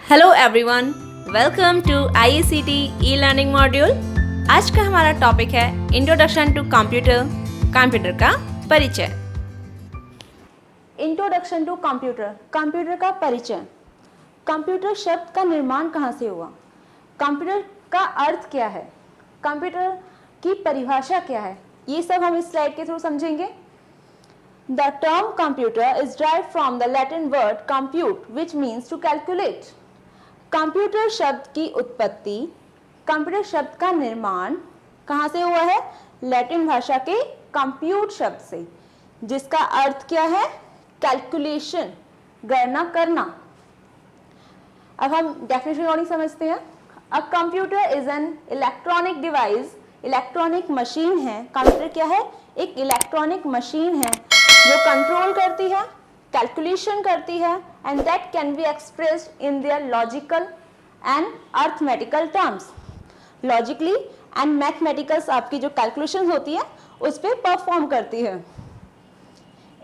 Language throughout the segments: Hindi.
Hello everyone, welcome to IECT e-learning module. आज का हमारा टॉपिक है इंट्रोडक्शन टू कंप्यूटर का परिचय। इंट्रोडक्शन टू कंप्यूटर का परिचय। कंप्यूटर शब्द का निर्माण कहाँ से हुआ? कंप्यूटर का अर्थ क्या है? कंप्यूटर की परिभाषा क्या है? ये सब हम इस स्लाइड के थ्रू समझेंगे। The term computer is derived from the Latin word compute, which means to calculate. Computer शब्द की उत्पत्ति, कंप्यूटर शब्द का निर्माण कहाँ से हुआ है? लैटिन भाषा के कंप्यूट शब्द से, जिसका अर्थ क्या है? कैलकुलेशन, गणना करना। अब हम डेफिनेशन अकॉर्डिंग समझते हैं। A computer is an electronic device, electronic machine है। कंप्यूटर क्या है? एक इलेक्ट्रॉनिक मशीन है जो कंट्रोल करती है, कैलकुलेशन करती है, and that can be expressed in their logical and arithmetical terms. Logically and mathematical आपकी जो कैलकुलेशन होती है उस पर परफॉर्म करती है।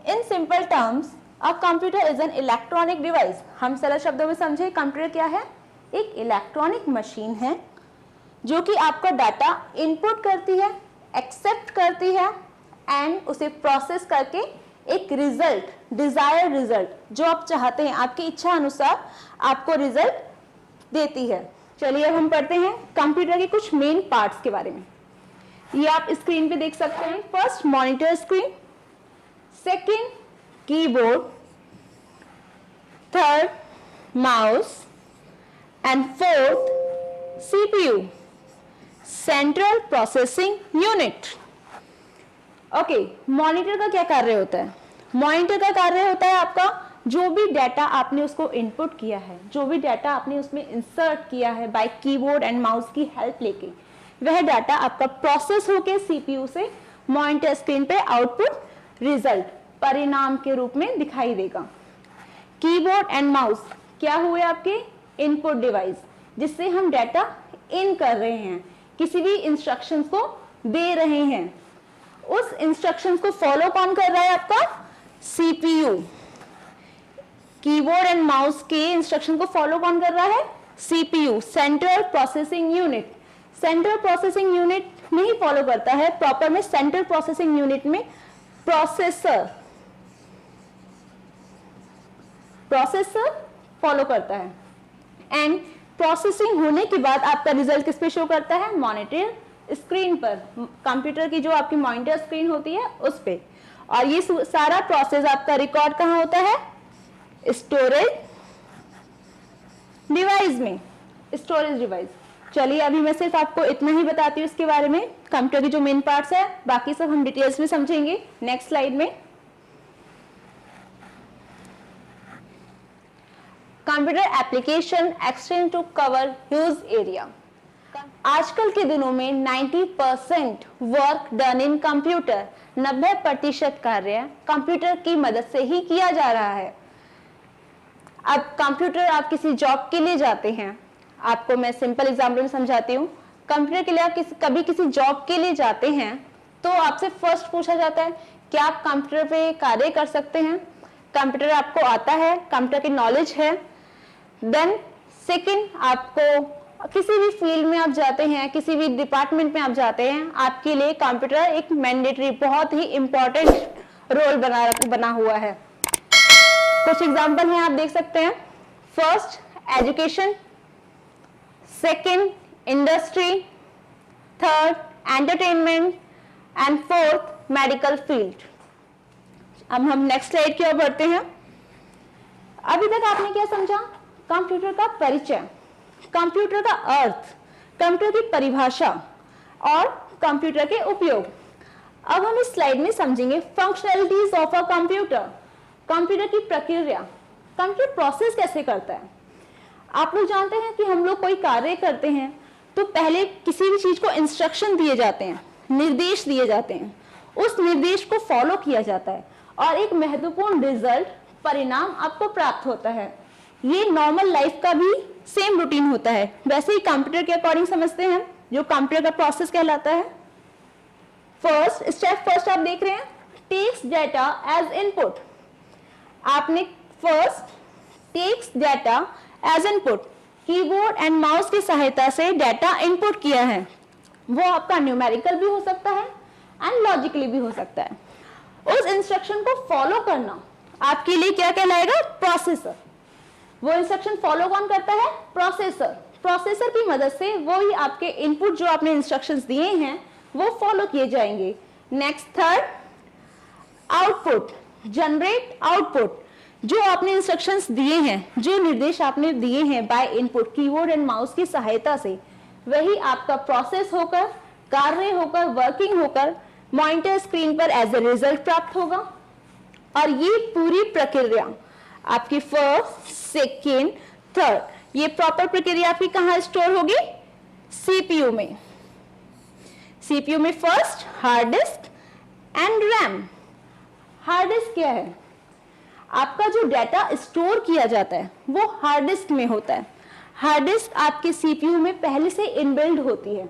In simple terms, a computer is an electronic device. हम सरल शब्दों में समझे, कंप्यूटर क्या है? एक इलेक्ट्रॉनिक मशीन है जो कि आपका डाटा इनपुट करती है, एक्सेप्ट करती है एंड उसे प्रोसेस करके एक रिजल्ट, डिजायर्ड रिजल्ट, जो आप चाहते हैं, आपकी इच्छा अनुसार आपको रिजल्ट देती है। चलिए अब हम पढ़ते हैं कंप्यूटर के कुछ मेन पार्ट्स के बारे में। ये आप स्क्रीन पे देख सकते हैं। First, monitor screen, second, keyboard, third, mouse and fourth, CPU, central processing unit. Okay, monitor का क्या कार्य होता है? मॉनिटर का कार्य होता है आपका जो भी डाटा आपने उसको इनपुट किया है, जो भी डाटा आपने उसमें इंसर्ट किया है बाय कीबोर्ड एंड माउस की हेल्प लेके, वह डाटा आपका प्रोसेस होके CPU से मॉनिटर स्क्रीन पे आउटपुट रिजल्ट, परिणाम के रूप में दिखाई देगा। कीबोर्ड एंड माउस क्या हुए? आपके इनपुट डिवाइस, जिससे हम डाटा इन कर रहे हैं, किसी भी इंस्ट्रक्शंस को दे रहे हैं। उस इंस्ट्रक्शंस को फॉलो कौन कर रहा है? आपका CPU। कीबोर्ड एंड माउस के इंस्ट्रक्शन को फॉलो कौन कर रहा है? CPU, central processing unit. Central processing unit नहीं फॉलो करता है, प्रॉपर में सेंट्रल प्रोसेसिंग यूनिट में प्रोसेसर फॉलो करता है एंड प्रोसेसिंग होने के बाद आपका रिजल्ट किस पे शो करता है? मॉनिटर स्क्रीन पर, कंप्यूटर की जो आपकी मॉनिटर स्क्रीन होती है उस पे। और ये सारा प्रोसेस आपका रिकॉर्ड कहाँ होता है? स्टोरेज डिवाइस में, स्टोरेज डिवाइस। चलिए अभी मैं सिर्फ आपको इतना ही बताती हूँ इसके बारे में, कंप्यूटर की जो मेन पार्ट्स है, बाकी सब हम डिटेल्स में समझेंगे नेक्स्ट स्लाइड में। Computer application extend to cover huge area. आजकल के दिनों में 90% वर्क डन इन कंप्यूटर, 90% कार्य कंप्यूटर की मदद से ही किया जा रहा है। अब कंप्यूटर, आप किसी जॉब के लिए जाते हैं, आपको मैं सिंपल एग्जांपल में समझाती हूँ। कंप्यूटर के लिए आप कभी किसी जॉब के लिए जाते हैं तो आपसे फर्स्ट पूछा जाता है कि आप कंप्यूटर पे कार्य कर सकते हैं, कंप्यूटर आपको आता है, कंप्यूटर की नॉलेज है। देन सेकेंड, आपको किसी भी फील्ड में आप जाते हैं, किसी भी डिपार्टमेंट में आप जाते हैं, आपके लिए कंप्यूटर एक मैंडेटरी, बहुत ही इंपॉर्टेंट रोल बना हुआ है। कुछ एग्जांपल हैं, आप देख सकते हैं। First, education, second, industry, third, entertainment and fourth, medical field. अब हम नेक्स्ट स्लाइड की ओर बढ़ते हैं। अभी तक आपने क्या समझा? कंप्यूटर का परिचय, कंप्यूटर का अर्थ, कंप्यूटर की परिभाषा और कंप्यूटर के उपयोग। अब हम इस स्लाइड में समझेंगे functionalities of a computer, computer की प्रक्रिया, कंप्यूटर प्रोसेस कैसे करता है। आप लोग जानते हैं कि हम लोग कोई कार्य करते हैं तो पहले किसी भी चीज को इंस्ट्रक्शन दिए जाते हैं, निर्देश दिए जाते हैं, उस निर्देश को फॉलो किया जाता है और एक महत्वपूर्ण रिजल्ट, परिणाम आपको प्राप्त होता है। ये नॉर्मल लाइफ का भी सेम रूटीन होता है। वैसे ही कंप्यूटर के अकॉर्डिंग समझते हैं जो कंप्यूटर का प्रोसेस कहलाता है। फर्स्ट आप देख रहे हैं, टेक्स डाटा एज इनपुट। आपने first text data as input, keyboard and mouse की सहायता से डाटा इनपुट किया है, वो आपका न्यूमेरिकल भी हो सकता है एंड लॉजिकली भी हो सकता है। उस इंस्ट्रक्शन को फॉलो करना आपके लिए क्या कहलाएगा? प्रोसेसर। वो इंस्ट्रक्शन फॉलो कौन करता है? प्रोसेसर। प्रोसेसर की मदद से वो ही आपके इनपुट जो आपने इंस्ट्रक्शंस दिए हैं वो फॉलो किए जाएंगे। Next third, output, generate output. जो आपने इंस्ट्रक्शंस दिए हैं, जो निर्देश आपने दिए हैं by input keyboard and mouse की सहायता से, वही आपका प्रोसेस होकर, कार्य होकर, वर्किंग होकर मॉनिटर स्क्रीन पर एज ए रिजल्ट प्राप्त होगा। और ये पूरी प्रक्रिया आपकी फर्स्ट, सेकेंड, थर्ड, ये प्रॉपर प्रक्रिया आपकी कहाँ स्टोर होगी? सीपीयू में। सीपीयू में first hard disk and RAM. Hard disk क्या है? आपका जो डाटा स्टोर किया जाता है वो हार्ड डिस्क में होता है। हार्ड डिस्क आपके सीपीयू में पहले से इनबिल्ड होती है।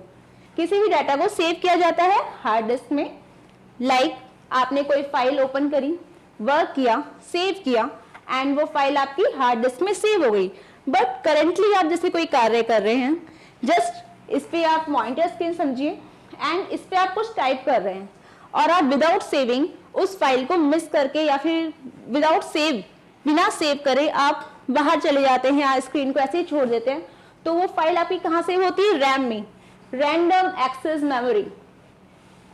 किसी भी डाटा को सेव किया जाता है हार्ड डिस्क में। लाइक आपने कोई फाइल ओपन करी, वर्क किया, सेव किया एंड वो फाइल आपकी हार्ड डिस्क में सेव हो गई। बट करेंटली आप जैसे कोई कार्य कर रहे हैं, जस्ट इस पे आप मॉनिटर स्क्रीन समझिए एंड इस पे आप कुछ टाइप कर रहे हैं और आप विदाउट सेविंग उस फाइल को मिस करके या फिर विदाउट सेव, बिना सेव करे आप बाहर चले जाते हैं या स्क्रीन को ऐसे ही छोड़ देते हैं, तो वो फाइल आपकी कहाँ सेव होती है? रैम में, रैंडम एक्सेस मेमोरी।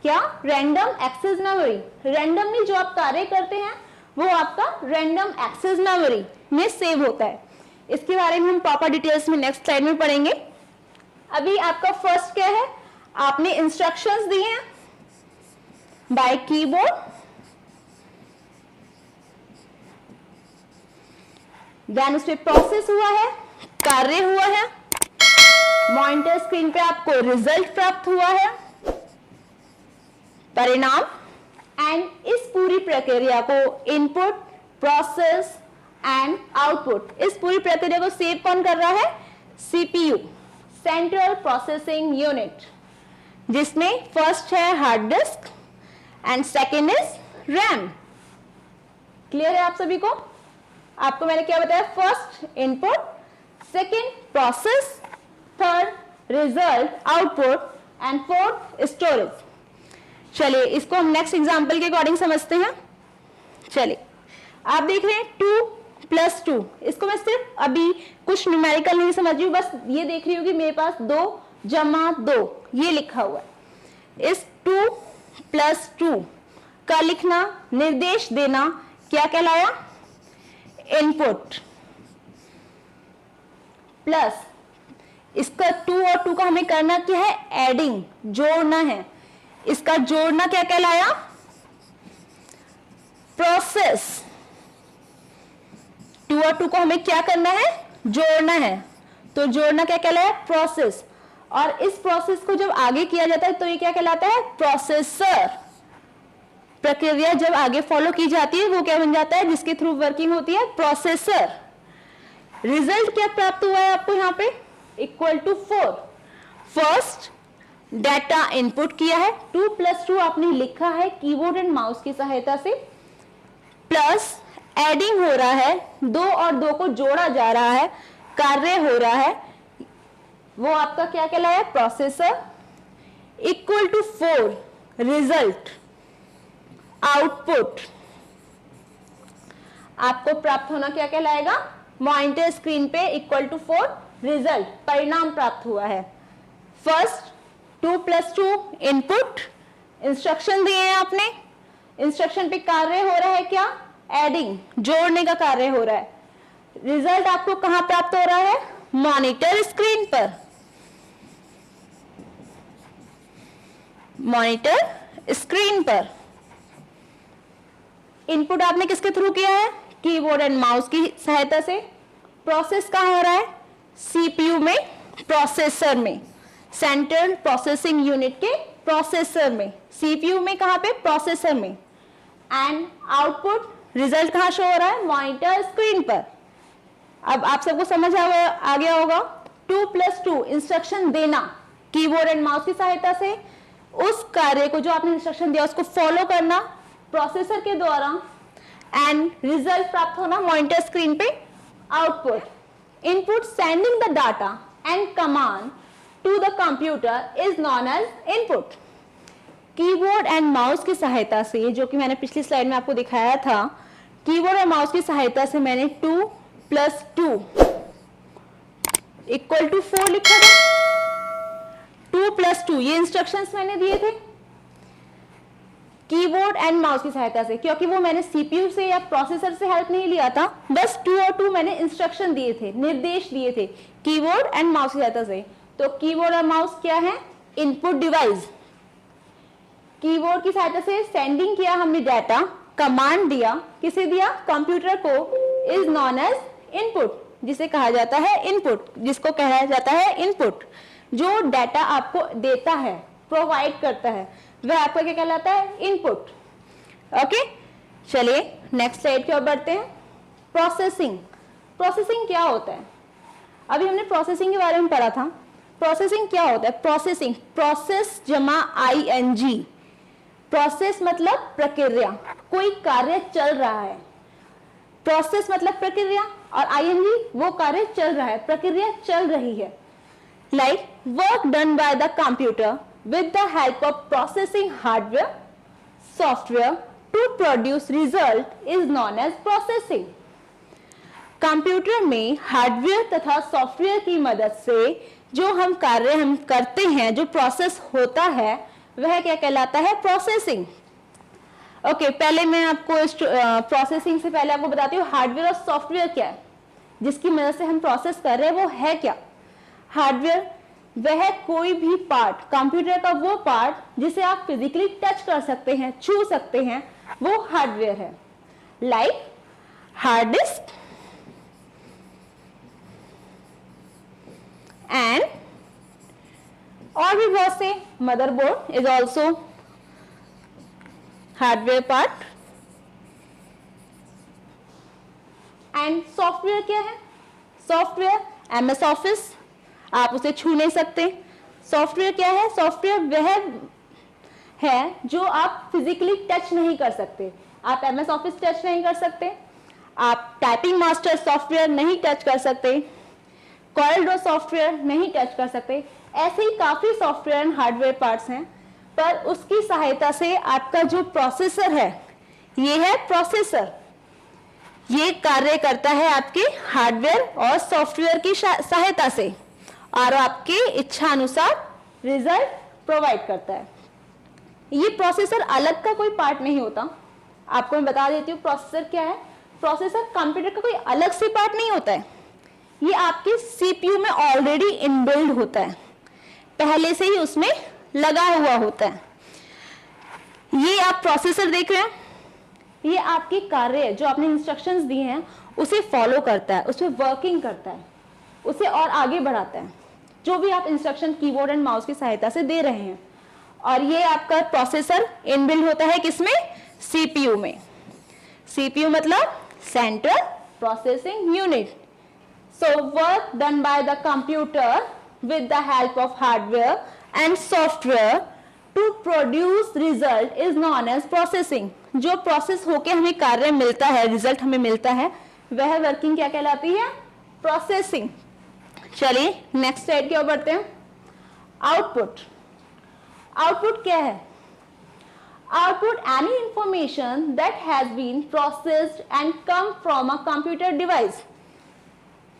क्या? Random access memory. रैंडमली जो आप कार्य करते हैं वो आपका रैंडम एक्सेस मेमोरी में सेव होता है। इसके बारे में हम प्रॉपर डिटेल्स में नेक्स्ट स्लाइड में पढ़ेंगे। अभी आपका फर्स्ट क्या है? आपने इंस्ट्रक्शंस दिए हैं बाय कीबोर्ड, देन उस पे प्रोसेस हुआ है, कार्य हुआ है, मॉनिटर स्क्रीन पे आपको रिजल्ट प्राप्त हुआ है, परिणाम, एंड इस पूरी प्रक्रिया को इनपुट, प्रोसेस एंड आउटपुट, इस पूरी प्रक्रिया को सेव कौन कर रहा है? सीपीयू, सेंट्रल प्रोसेसिंग यूनिट, जिसमें फर्स्ट है hard disk and second is RAM. Clear है आप सभी को? आपको मैंने क्या बताया? First input, second process, third result output and fourth storage. चलिए इसको हम नेक्स्ट एग्जांपल के अकॉर्डिंग समझते हैं। चलिए आप देख रहे हैं 2+2, इसको मैं सिर्फ अभी कुछ न्यूमेरिकल नहीं समझ रही हूँ, बस ये देख रही हूँ कि मेरे पास 2 + 2 ये लिखा हुआ है। इस 2+2 का लिखना, निर्देश देना क्या कहलाया? इनपुट। प्लस इसका 2 और 2 का हमें करना क्या है? एडिंग, जोड़ना है। इसका जोड़ना क्या कहलाया? प्रोसेस। 2 और 2 को हमें क्या करना है? जोड़ना है। तो जोड़ना क्या कहलाया? प्रोसेस। और इस प्रोसेस को जब आगे किया जाता है तो ये क्या कहलाता है? प्रोसेसर। प्रक्रिया जब आगे फॉलो की जाती है वो क्या बन जाता है? जिसके थ्रू वर्किंग होती है? प्रोसेसर। रिजल्ट क्या प्राप्त हुआ है आपको यहाँ पे? =4। फर्स्ट डाटा इनपुट किया है, 2+2 आपने लिखा है कीबोर्ड एंड माउस की सहायता से, प्लस एडिंग हो रहा है, 2 और 2 को जोड़ा जा रहा है, कार्य हो रहा है, वो आपका क्या कहलाया? प्रोसेसर। =4 रिजल्ट आउटपुट आपको प्राप्त होना क्या कहलाएगा? मॉनिटर स्क्रीन पे =4 रिजल्ट, परिणाम प्राप्त हुआ है। फर्स्ट 2+2 इनपुट, इंस्ट्रक्शन दिए हैं आपने, इंस्ट्रक्शन पे कार्य हो रहा है क्या? एडिंग, जोड़ने का कार्य हो रहा है। रिजल्ट आपको कहां प्राप्त हो रहा है? मॉनिटर स्क्रीन पर। मॉनिटर स्क्रीन पर इनपुट आपने किसके थ्रू किया है? कीबोर्ड एंड माउस की सहायता से। प्रोसेस कहां हो रहा है? सीपीयू में, प्रोसेसर में, सेंट्रल प्रोसेसिंग यूनिट के प्रोसेसर में। सीपीयू में कहां पे? प्रोसेसर में। एंड आउटपुट, रिजल्ट कहां शो हो रहा है? मॉनिटर स्क्रीन पर। अब आप सबको समझ आ गया होगा। 2+2 इंस्ट्रक्शन देना कीबोर्ड एंड माउस की सहायता से, उस कार्य को जो आपने इंस्ट्रक्शन दिया उसको फॉलो करना प्रोसेसर के द्वारा, एंड रिजल्ट प्राप्त होना मॉनिटर स्क्रीन पे, output. Input sending the data and command to the computer is known as input. Keyboard and mouse की सहायता से, जो कि मैंने पिछली स्लाइड में आपको दिखाया था, कीबोर्ड और माउस की सहायता से मैंने 2 + 2 = 4 लिखा था। 2 + 2 ये इंस्ट्रक्शंस मैंने दिए थे कीबोर्ड एंड माउस की सहायता से, क्योंकि वो मैंने सीपीयू से या प्रोसेसर से हेल्प नहीं लिया था, बस 2 और 2 मैंने इंस्ट्रक्शन दिए थे, निर्देश दिए थे कीबोर्ड एंड माउस की सहायता से। तो कीबोर्ड और माउस क्या है? Input device. कीबोर्ड की सहायता से सेंडिंग किया हमने डाटा, कमांड दिया, किसे दिया? कंप्यूटर को, इज नॉन एज इनपुट, जिसे कहा जाता है इनपुट, जिसको कहा जाता है इनपुट। जो डाटा आपको देता है, प्रोवाइड करता है, वह आपका क्या कहलाता है? इनपुट। ओके, चलिए नेक्स्ट स्लाइड की ओर बढ़ते हैं। प्रोसेसिंग। प्रोसेसिंग क्या होता है? अभी हमने प्रोसेसिंग के बारे में पढ़ा था। प्रोसेसिंग क्या होता है? प्रोसेसिंग, प्रोसेस जमा ING। प्रोसेस मतलब प्रक्रिया, कोई कार्य चल रहा है। प्रोसेस मतलब प्रक्रिया और ING वो कार्य चल रहा है, प्रक्रिया चल रही है। Like work done by the computer with the help of processing hardware, software to produce result is known as processing. Computer में हार्डवेयर तथा सॉफ्टवेयर की मदद से जो हम कार्य करते हैं, जो प्रोसेस होता है, वह क्या कहलाता है? प्रोसेसिंग। ओके, पहले मैं आपको प्रोसेसिंग से पहले आपको बताती हूँ हार्डवेयर और सॉफ्टवेयर क्या है, जिसकी मदद से हम प्रोसेस कर रहे हैं, वो है क्या? हार्डवेयर वह कोई भी पार्ट, कंप्यूटर का वो पार्ट जिसे आप फिजिकली टच कर सकते हैं, छू सकते हैं, वो हार्डवेयर है। लाइक हार्ड डिस्क एंड और भी बहुत से, motherboard is also hardware part. And software क्या है? सॉफ्टवेयर MS ऑफिस, आप उसे छू नहीं सकते। सॉफ्टवेयर क्या है? सॉफ्टवेयर वह है जो आप फिजिकली टच नहीं कर सकते। आप MS ऑफिस टच नहीं कर सकते, आप टाइपिंग मास्टर सॉफ्टवेयर नहीं टच कर सकते, कॉरलड्रॉ सॉफ्टवेयर नहीं टच कर सकते। ऐसे ही काफी सॉफ्टवेयर एंड हार्डवेयर पार्ट्स हैं, पर उसकी सहायता से आपका जो प्रोसेसर है, ये है प्रोसेसर, ये कार्य करता है आपके हार्डवेयर और सॉफ्टवेयर की सहायता से और आपके इच्छा अनुसार रिजल्ट प्रोवाइड करता है। ये प्रोसेसर अलग का कोई पार्ट नहीं होता। आपको मैं बता देती हूँ प्रोसेसर क्या है। प्रोसेसर कंप्यूटर का कोई अलग से पार्ट नहीं होता है, ये आपके सीपीयू में ऑलरेडी इनबिल्ड होता है, पहले से ही उसमें लगा हुआ होता है। ये आप प्रोसेसर देख रहे हैं, ये आपके कार्य जो आपने इंस्ट्रक्शंस दिए हैं उसे फॉलो करता है, उसमें वर्किंग करता है, उसे और आगे बढ़ाता है, जो भी आप इंस्ट्रक्शन कीबोर्ड एंड माउस की सहायता से दे रहे हैं। और ये आपका प्रोसेसर इनबिल्ड होता है किसमें? सीपीयू में। सीपीयू मतलब central processing unit. So work done by the computer with the help of hardware and software to produce result is known as processing. जो प्रोसेस होके हमें कार्य मिलता है, रिजल्ट हमें मिलता है, वह वर्किंग क्या कहलाती है? प्रोसेसिंग। चलिए नेक्स्ट स्लाइड की ओर बढ़ते हैं। आउटपुट। आउटपुट क्या है? Output any information that has been processed and come from a computer device.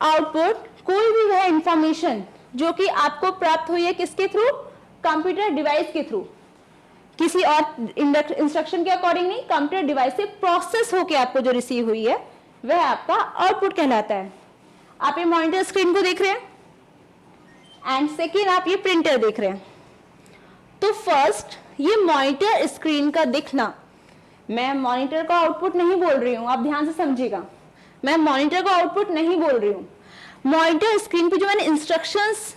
Output कोई भी वह इंफॉर्मेशन जो कि आपको प्राप्त हुई है किसके थ्रू? कंप्यूटर डिवाइस के थ्रू, किसी और इंस्ट्रक्शन के अकॉर्डिंग नहीं, कंप्यूटर डिवाइस से प्रोसेस होके आपको जो रिसीव हुई है वह आपका आउटपुट कहलाता है। आप ये मॉनिटर स्क्रीन को देख रहे हैं एंड सेकेंड आप ये प्रिंटर देख रहे हैं। तो फर्स्ट ये मॉनिटर स्क्रीन का दिखना, मैं मॉनिटर का आउटपुट नहीं बोल रही हूं, आप ध्यान से समझिएगा, मैं मॉनिटर का आउटपुट नहीं बोल रही हूं। मॉनिटर स्क्रीन पे जो मैंने इंस्ट्रक्शंस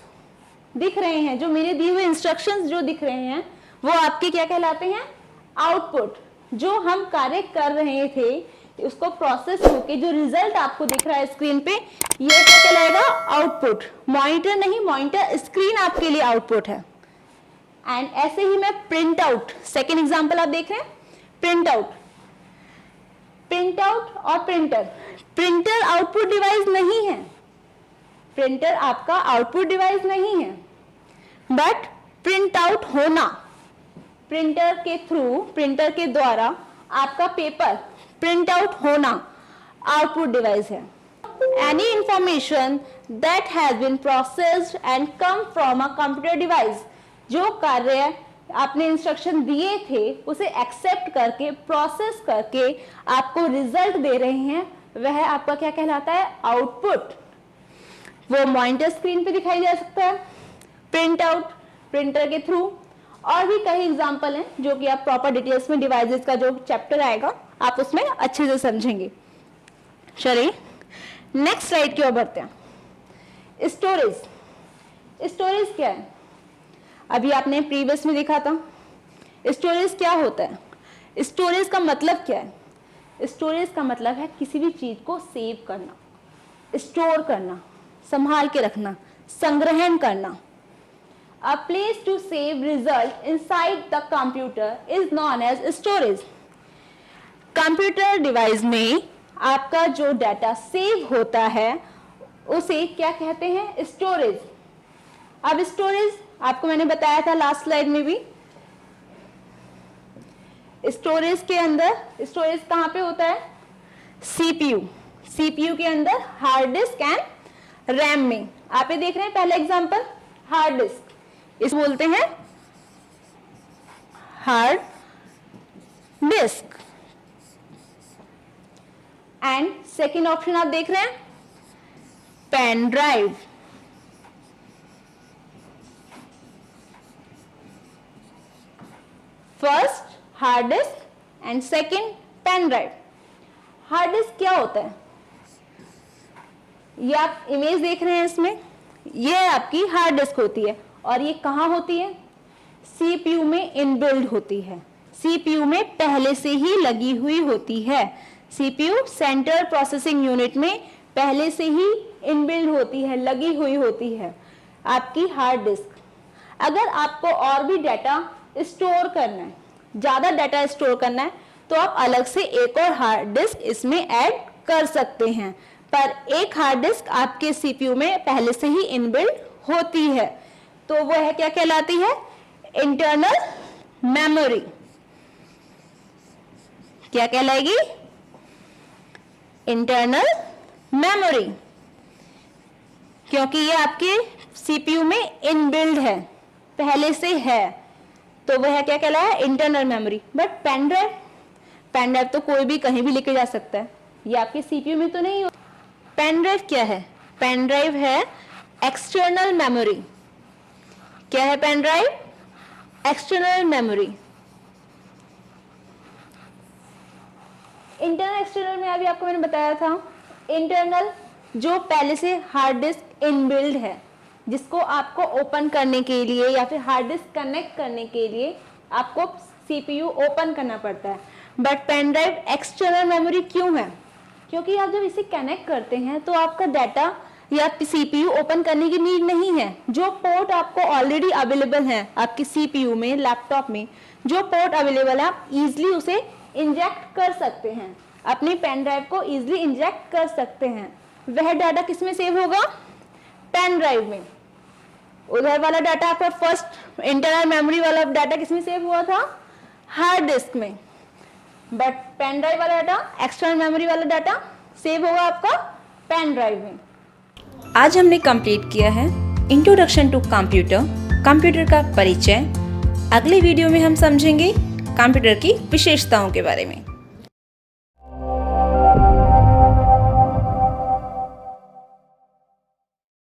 दिख रहे हैं, जो मेरे दिए हुए इंस्ट्रक्शंस जो दिख रहे हैं, वो आपके क्या कहलाते हैं? आउटपुट। जो हम कार्य कर रहे थे उसको प्रोसेस होके जो रिजल्ट आपको दिख रहा है स्क्रीन पे, ये क्या कहलाएगा? आउटपुट। मॉनिटर नहीं, मॉनिटर स्क्रीन आपके लिए आउटपुट है। एंड ऐसे ही मैं प्रिंट आउट, सेकेंड एग्जाम्पल आप देख रहे हैं, प्रिंट आउट। प्रिंट आउट और प्रिंटर, प्रिंटर आउटपुट डिवाइस नहीं है, प्रिंटर आपका आउटपुट डिवाइस नहीं है, बट प्रिंट आउट होना, प्रिंटर के थ्रू, प्रिंटर के द्वारा आपका पेपर प्रिंट आउट होना आउटपुट डिवाइस है। Any information that has been processed and come from a computer device, जो कार्य आपने इंस्ट्रक्शन दिए थे उसे एक्सेप्ट करके, प्रोसेस करके आपको रिजल्ट दे रहे हैं, वह आपका क्या कहलाता है? आउटपुट। वो मॉनिटर स्क्रीन पे दिखाई जा सकता है, प्रिंट आउट प्रिंटर के थ्रू, और भी कई एग्जांपल हैं जो कि आप प्रॉपर डिटेल्स में डिवाइसेस का जो चैप्टर आएगा आप उसमें अच्छे से समझेंगे। चलिए नेक्स्ट स्लाइड की ओर बढ़ते हैं। स्टोरेज। स्टोरेज क्या है? अभी आपने प्रीवियस में देखा था। स्टोरेज क्या होता है? स्टोरेज का मतलब क्या है? स्टोरेज का मतलब है किसी भी चीज को सेव करना, स्टोर करना, संभाल के रखना, संग्रहण करना। A place to save result inside the computer is known as storage. Computer device में आपका जो डाटा सेव होता है उसे क्या कहते हैं? स्टोरेज। अब स्टोरेज आपको मैंने बताया था लास्ट स्लाइड में भी, स्टोरेज के अंदर, स्टोरेज कहां पे होता है? सीपीयू। सीपीयू के अंदर हार्ड डिस्क एंड रैम में। आप ये देख रहे हैं पहला एग्जांपल, हार्ड डिस्क, इस बोलते हैं hard disk. And second option आप देख रहे हैं pen drive. First hard disk and second pen drive. Hard disk क्या होता है? ये आप इमेज देख रहे हैं, इसमें ये आपकी हार्ड डिस्क होती है, और ये कहाँ होती है? सीपीयू में इनबिल्ड होती है, सीपीयू में पहले से ही लगी हुई होती है। सीपीयू सेंट्रल प्रोसेसिंग यूनिट में पहले से ही इनबिल्ड होती है, लगी हुई होती है आपकी हार्ड डिस्क। अगर आपको और भी डाटा स्टोर करना है, ज्यादा डाटा स्टोर करना है, तो आप अलग से एक और हार्ड डिस्क इसमें ऐड कर सकते हैं, पर एक हार्ड डिस्क आपके सीपीयू में पहले से ही इनबिल्ड होती है, तो वह क्या कहलाती है? Internal memory. क्या कहलाएगी? इंटरनल मेमोरी, क्योंकि ये आपके सीपीयू में इनबिल्ड है, पहले से है, तो वह क्या कहलाया? Internal memory. But pen drive, pen drive तो कोई भी कहीं भी लेके जा सकता है, ये आपके सीपीयू में तो नहीं हो। पेन ड्राइव क्या है? पेन ड्राइव है एक्सटर्नल मेमोरी। क्या है pen drive? External memory. Internal external में अभी आपको मैंने बताया था, इंटरनल जो पहले से हार्ड डिस्क इनबिल्ड है, जिसको आपको ओपन करने के लिए या फिर हार्ड डिस्क कनेक्ट करने के लिए आपको सीपीयू ओपन करना पड़ता है। But pen drive external memory क्यों है? क्योंकि आप जब इसे कनेक्ट करते हैं तो आपका डाटा या सीपीयू ओपन करने की नीड नहीं है। जो पोर्ट आपको ऑलरेडी अवेलेबल है आपके सीपीयू में, लैपटॉप में जो पोर्ट अवेलेबल है, आप इजीली उसे इंजेक्ट कर सकते हैं, अपनी पेन ड्राइव को इजीली इंजेक्ट कर सकते हैं। वह डाटा किस में सेव होगा? पेन ड्राइव में। उधर वाला डाटा आपका फर्स्ट इंटरनल मेमोरी वाला डाटा किस में सेव हुआ था? हार्ड डिस्क में। बट पेन ड्राइव वाला डाटा, एक्सटर्नल मेमोरी वाला डाटा सेव होगा आपका पेन ड्राइव में। आज हमने कंप्लीट किया है इंट्रोडक्शन टू कंप्यूटर, कंप्यूटर का परिचय। अगले वीडियो में हम समझेंगे कंप्यूटर की विशेषताओं के बारे में।